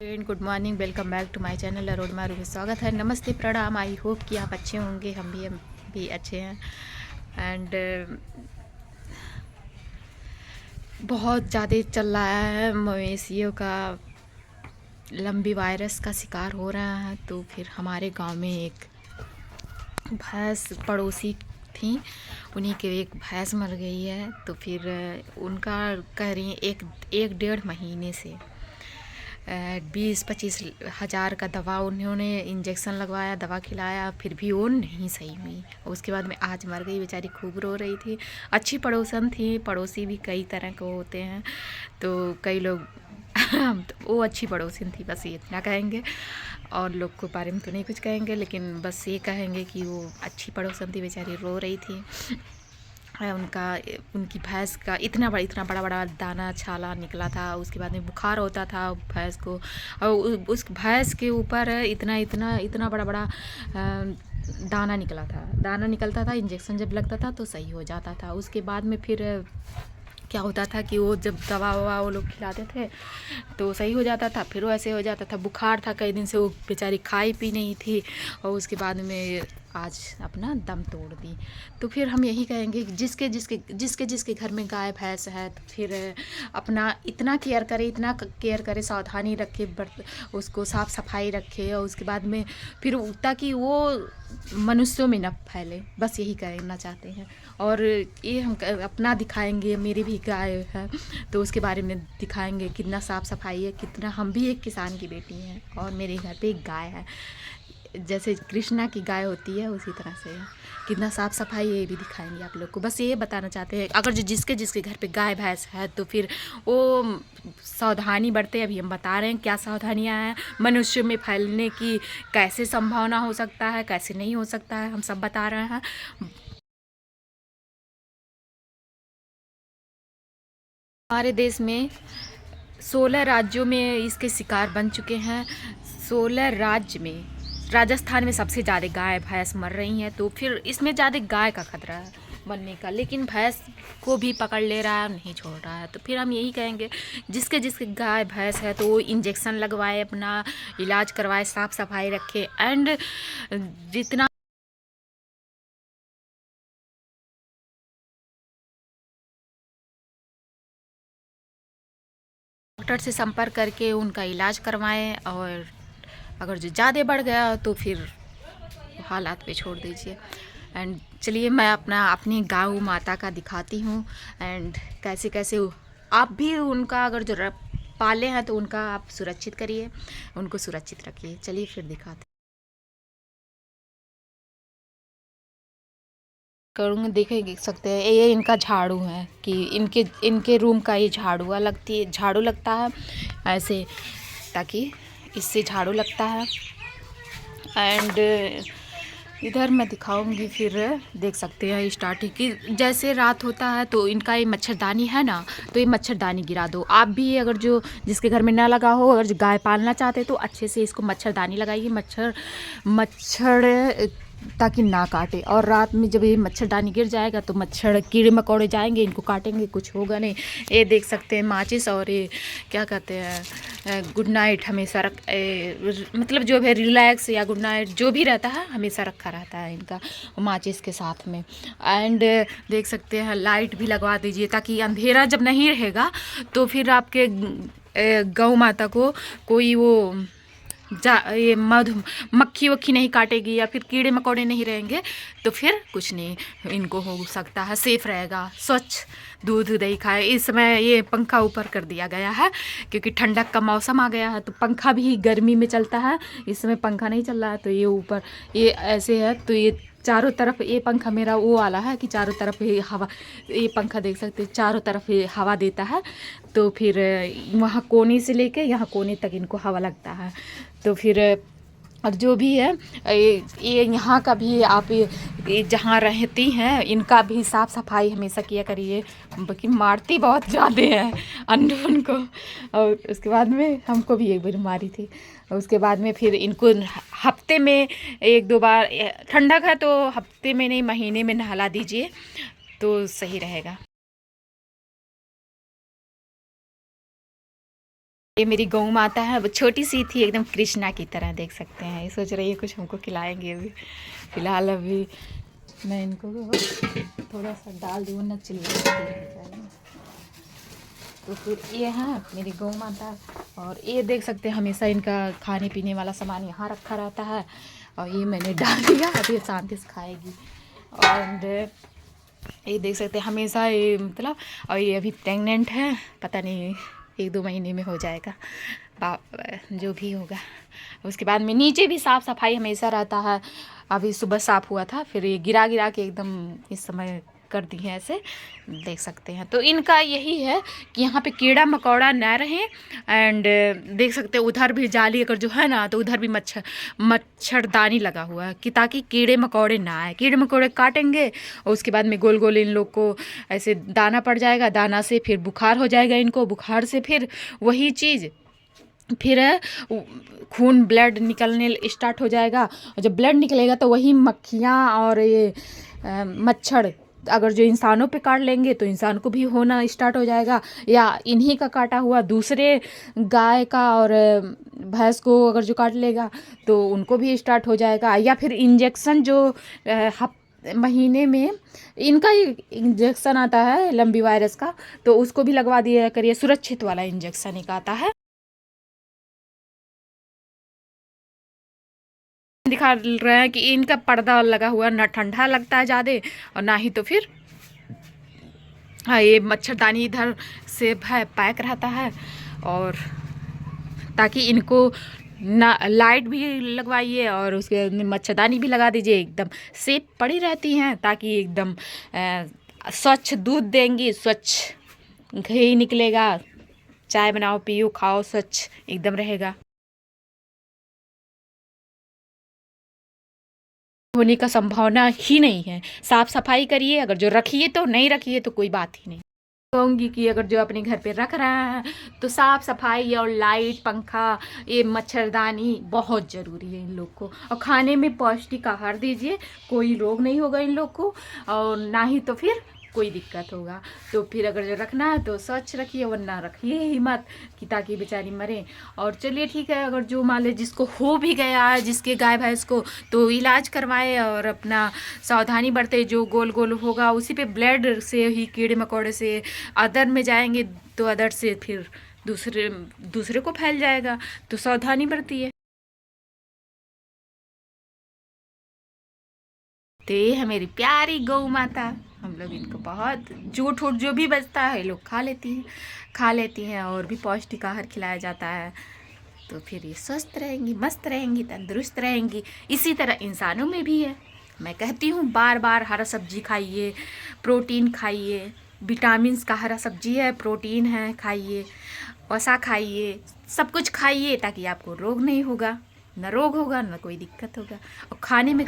Good morning, welcome back to my channel अरोड़ मारू में स्वागत है। नमस्ते, प्रणाम। आई होप कि आप अच्छे होंगे। हम भी अच्छे हैं। एंड बहुत ज़्यादा चल रहा है मवेशियों का, लंबी वायरस का शिकार हो रहा है। तो फिर हमारे गांव में एक भैंस पड़ोसी थी, उन्हीं के एक भैंस मर गई है। तो फिर उनका कह रही हैं एक डेढ़ महीने से 20-25 हज़ार का दवा उन्होंने इंजेक्शन लगवाया, दवा खिलाया, फिर भी वो नहीं सही हुई। उसके बाद में आज मर गई। बेचारी खूब रो रही थी। अच्छी पड़ोसन थी। पड़ोसी भी कई तरह के होते हैं, तो कई लोग तो वो अच्छी पड़ोसन थी, बस ये इतना कहेंगे। और लोग के बारे में तो नहीं कुछ कहेंगे, लेकिन बस ये कहेंगे कि वो अच्छी पड़ोसन थी। बेचारी रो रही थी। उनकी भैंस का इतना बड़ा दाना छाला निकला था। उसके बाद में बुखार होता था भैंस को, और उस भैंस के ऊपर इतना बड़ा दाना निकला था। दाना निकलता था, इंजेक्शन जब लगता था तो सही हो जाता था। उसके बाद में फिर क्या होता था कि वो जब दवा ववा वो लोग खिलाते थे तो सही हो जाता था, फिर वो ऐसे हो जाता था। बुखार था कई दिन से, वो बेचारी खाई पी नहीं थी, और उसके बाद में आज अपना दम तोड़ दी। तो फिर हम यही कहेंगे कि जिसके घर में गाय भैंस है, तो फिर अपना इतना केयर करे, सावधानी रखे, उसको साफ़ सफाई रखे, और उसके बाद में फिर ताकि वो मनुष्यों में न फैले। बस यही कहना चाहते हैं। और ये हम अपना दिखाएंगे। मेरी भी गाय है तो उसके बारे में दिखाएंगे कितना साफ़ सफाई है, कितना हम भी एक किसान की बेटी हैं, और मेरे घर पे एक गाय है। जैसे कृष्णा की गाय होती है उसी तरह से कितना साफ़ सफाई है, ये भी दिखाएंगे आप लोग को। बस ये बताना चाहते हैं, अगर जिसके घर पे गाय भैंस है तो फिर वो सावधानी बरते। अभी हम बता रहे हैं क्या सावधानियां हैं, मनुष्य में फैलने की कैसे संभावना हो सकता है, कैसे नहीं हो सकता है, हम सब बता रहे हैं। हमारे देश में 16 राज्यों में इसके शिकार बन चुके हैं। 16 राज्य में राजस्थान में सबसे ज़्यादा गाय भैंस मर रही हैं। तो फिर इसमें ज़्यादा गाय का खतरा है मरने का, लेकिन भैंस को भी पकड़ ले रहा है, नहीं छोड़ रहा है। तो फिर हम यही कहेंगे, जिसके गाय भैंस है तो वो इंजेक्शन लगवाए, अपना इलाज करवाए, साफ़ सफाई रखे। एंड जितना डॉक्टर से संपर्क करके उनका इलाज करवाएं। और अगर जो ज़्यादा बढ़ गया तो फिर हालात पे छोड़ दीजिए। एंड चलिए मैं अपनी गौ माता का दिखाती हूँ, एंड कैसे कैसे आप भी उनका अगर जो पाले हैं तो उनका आप सुरक्षित करिए, उनको सुरक्षित रखिए। चलिए फिर दिखाते करूँगी। देख सकते हैं ये इनका झाड़ू है, कि इनके रूम का ये झाड़ू लगता है ऐसे, ताकि इससे झाड़ू लगता है। एंड इधर मैं दिखाऊंगी। फिर देख सकते हैं स्टार्टिंग की, जैसे रात होता है तो इनका ये मच्छरदानी है ना, तो ये मच्छरदानी गिरा दो। आप भी अगर जो जिसके घर में ना लगा हो, अगर गाय पालना चाहते तो अच्छे से इसको मच्छरदानी लगाइए, मच्छर ताकि ना काटे। और रात में जब ये मच्छरदानी गिर जाएगा तो मच्छर कीड़े मकोड़े जाएंगे, इनको काटेंगे, कुछ होगा नहीं। ये देख सकते हैं माचिस, और ये क्या कहते हैं गुड नाइट हमेशा मतलब जो भी रिलैक्स या गुड नाइट जो भी रहता है हमेशा रखा रहता है इनका माचिस के साथ में। एंड देख सकते हैं लाइट भी लगवा दीजिए, ताकि अंधेरा जब नहीं रहेगा तो फिर आपके गौ माता को कोई वो ये मक्खी वक्खी नहीं काटेगी, या फिर कीड़े मकोड़े नहीं रहेंगे, तो फिर कुछ नहीं इनको हो सकता है, सेफ रहेगा। स्वच्छ दूध दही खाए। इस समय ये पंखा ऊपर कर दिया गया है क्योंकि ठंडक का मौसम आ गया है, तो पंखा भी गर्मी में चलता है। इस समय पंखा नहीं चल रहा है, तो ये ऊपर ये ऐसे है। तो ये चारों तरफ ये पंखा मेरा वो वाला है कि चारों तरफ ये हवा, ये पंखा देख सकते हैं चारों तरफ ये हवा देता है। तो फिर वहाँ कोने से लेके यहाँ कोने तक इनको हवा लगता है। तो फिर और जो भी है ये यहाँ का भी आप ये जहाँ रहती हैं इनका भी साफ़ सफाई हमेशा किया करिए, बाकी मारती बहुत ज़्यादा है अंडों को। और उसके बाद में हमको भी एक बार मारी थी। और उसके बाद में फिर इनको हफ्ते में 1-2 बार, ठंडक है तो हफ्ते में नहीं महीने में नहला दीजिए तो सही रहेगा। ये मेरी गौ माता है, वो छोटी सी थी एकदम कृष्णा की तरह, देख सकते हैं। ये सोच रही है कुछ हमको खिलाएंगे। अभी फिलहाल अभी मैं इनको थोड़ा सा डाल दूँ ना, चिल्ला। तो फिर ये है मेरी गौ माता। और ये देख सकते हैं हमेशा इनका खाने पीने वाला सामान यहाँ रखा रहता है। और ये मैंने डाल दिया, अभी शांति से खाएगी। और ये देख सकते हैं हमेशा ये मतलब, और ये अभी प्रेग्नेंट है, पता नहीं 1-2 महीने में हो जाएगा, जो भी होगा। उसके बाद में नीचे भी साफ़ सफाई हमेशा रहता है। अभी सुबह साफ़ हुआ था, फिर ये गिरा के एकदम इस समय कर दी है, ऐसे देख सकते हैं। तो इनका यही है कि यहाँ पे कीड़ा मकोड़ा ना रहे। एंड देख सकते हैं उधर भी जाली अगर जो है ना, तो उधर भी मच्छरदानी लगा हुआ है कि ताकि कीड़े मकोड़े ना आए। कीड़े मकोड़े काटेंगे और उसके बाद में गोल गोल इन लोग को ऐसे दाना पड़ जाएगा, दाना से फिर बुखार हो जाएगा इनको, बुखार से फिर वही चीज़ फिर खून ब्लड निकलने स्टार्ट हो जाएगा। और जब ब्लड निकलेगा तो वही मक्खियाँ और ये मच्छर अगर जो इंसानों पे काट लेंगे तो इंसान को भी होना स्टार्ट हो जाएगा, या इन्हीं का काटा हुआ दूसरे गाय का और भैंस को अगर जो काट लेगा तो उनको भी स्टार्ट हो जाएगा। या फिर इंजेक्शन जो महीने में इनका इंजेक्शन आता है लंबी वायरस का, तो उसको भी लगवा दिया करिए। सुरक्षित वाला इंजेक्शन एक आता है, दिखा रहे हैं कि इनका पर्दा लगा हुआ, ना ठंडा लगता है ज़्यादा और ना ही तो फिर हाँ, ये मच्छरदानी इधर से पैक रहता है। और ताकि इनको ना लाइट भी लगवाइए और उसके मच्छरदानी भी लगा दीजिए, एकदम सेफ पड़ी रहती हैं, ताकि एकदम स्वच्छ दूध देंगी, स्वच्छ घी निकलेगा, चाय बनाओ पियो खाओ, स्वच्छ एकदम रहेगा। होने का संभावना ही नहीं है। साफ सफाई करिए, अगर जो रखिए तो, नहीं रखिए तो कोई बात ही नहीं। कहूँगी कि अगर जो अपने घर पे रख रहा है तो साफ़ सफाई और लाइट पंखा, ये मच्छरदानी बहुत ज़रूरी है इन लोग को। और खाने में पौष्टिक आहार दीजिए, कोई रोग नहीं होगा इन लोग को, और ना ही तो फिर कोई दिक्कत होगा। तो फिर अगर जो रखना है तो स्वच्छ रखिए, वरना रखिए ही मत कि ताकि बेचारी मरे। और चलिए ठीक है, अगर जो मान ले जिसको हो भी गया है, जिसके गाय भैंस को, तो इलाज करवाए और अपना सावधानी बरते। जो गोल गोल होगा उसी पे ब्लड से ही कीड़े मकोड़े से अदर में जाएंगे, तो अदर से फिर दूसरे को फैल जाएगा, तो सावधानी बरतिए। तो ये है मेरी प्यारी गौ माता। हम लोग इनको बहुत जूठ उठ जो भी बचता है लोग खा लेती हैं और भी पौष्टिक आहार खिलाया जाता है। तो फिर ये स्वस्थ रहेंगी, मस्त रहेंगी, तंदुरुस्त रहेंगी। इसी तरह इंसानों में भी है। मैं कहती हूँ बार बार हरा सब्जी खाइए, प्रोटीन खाइए, विटामिन्स का हरा सब्जी है, प्रोटीन है, खाइए, वसा खाइए, सब कुछ खाइए, ताकि आपको रोग नहीं होगा, न रोग होगा न कोई दिक्कत होगा। और खाने में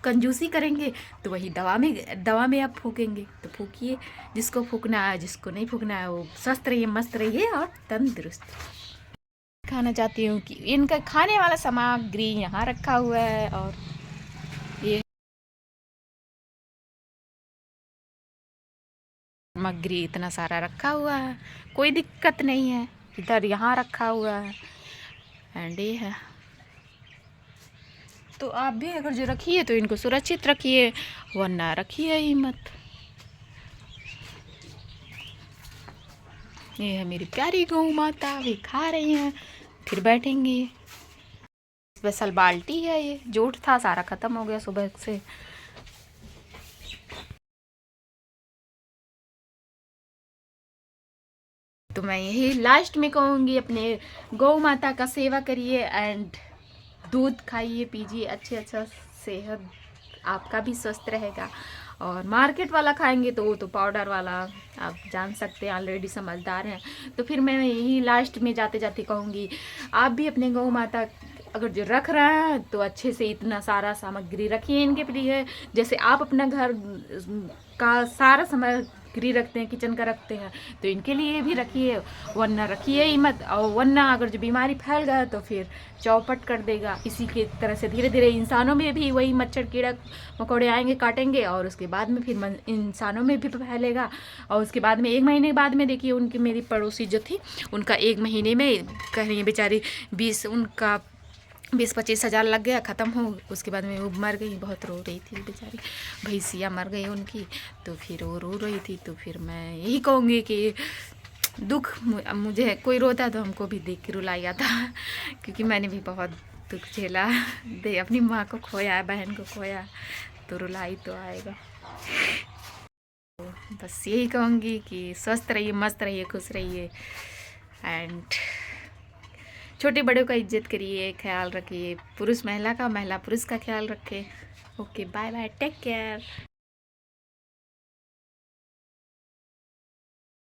कंजूसी करेंगे तो वही दवा में आप फूकेंगे, तो फूकिए जिसको फूकना है, जिसको नहीं फूकना है वो स्वस्थ रहिए, मस्त रहिए और तंदुरुस्त। खाना चाहती हूँ कि इनका खाने वाला सामग्री यहाँ रखा हुआ है, और ये सामग्री इतना सारा रखा हुआ है, कोई दिक्कत नहीं है। इधर यहाँ रखा हुआ है, एंड ये है। तो आप भी अगर जो रखिए तो इनको सुरक्षित रखिए, वरना रखिए ही मत। ये है मेरी प्यारी गौ माता, वे खा रही हैं, फिर बैठेंगी। स्पेशल बाल्टी है, ये जूठ था सारा ख़त्म हो गया सुबह से। तो मैं यही लास्ट में कहूँगी, अपने गौ माता का सेवा करिए एंड दूध खाइए पीजिए, अच्छा सेहत आपका भी स्वस्थ रहेगा। और मार्केट वाला खाएंगे तो वो तो पाउडर वाला, आप जान सकते हैं, ऑलरेडी समझदार हैं। तो फिर मैं यही लास्ट में जाते जाते कहूँगी, आप भी अपने गौ माता अगर जो रख रहा है तो अच्छे से इतना सारा सामग्री रखिए इनके लिए, जैसे आप अपना घर का सारा बकरी रखते हैं, किचन का रखते हैं, तो इनके लिए भी रखिए, वरना रखिए ही मत। और वरना अगर जो बीमारी फैल गया तो फिर चौपट कर देगा। इसी के तरह से धीरे धीरे इंसानों में भी वही मच्छर कीड़ा मकोड़े आएंगे, काटेंगे, और उसके बाद में फिर इंसानों में भी फैलेगा। और उसके बाद में 1 महीने बाद में देखिए, उनकी मेरी पड़ोसी जो थी, उनका 1 महीने में कह रही है बेचारी 20-25 हज़ार लग गया, ख़त्म हो। उसके बाद में वो मर गई, बहुत रो रही थी बेचारी, भैंसिया मर गई उनकी। तो फिर वो रो रही थी। तो फिर मैं यही कहूँगी कि दुख मुझे कोई रोता तो हमको भी देख के रुलाई आता, क्योंकि मैंने भी बहुत दुख झेला दे, अपनी माँ को खोया, बहन को खोया, तो रुलाई तो आएगा। बस यही कहूँगी कि स्वस्थ रहिए, मस्त रहिए, खुश रहिए, एंड छोटे बड़ों का इज्जत करिए, ख्याल रखिए, पुरुष महिला का, महिला पुरुष का ख्याल रखें। Okay, bye bye, take care.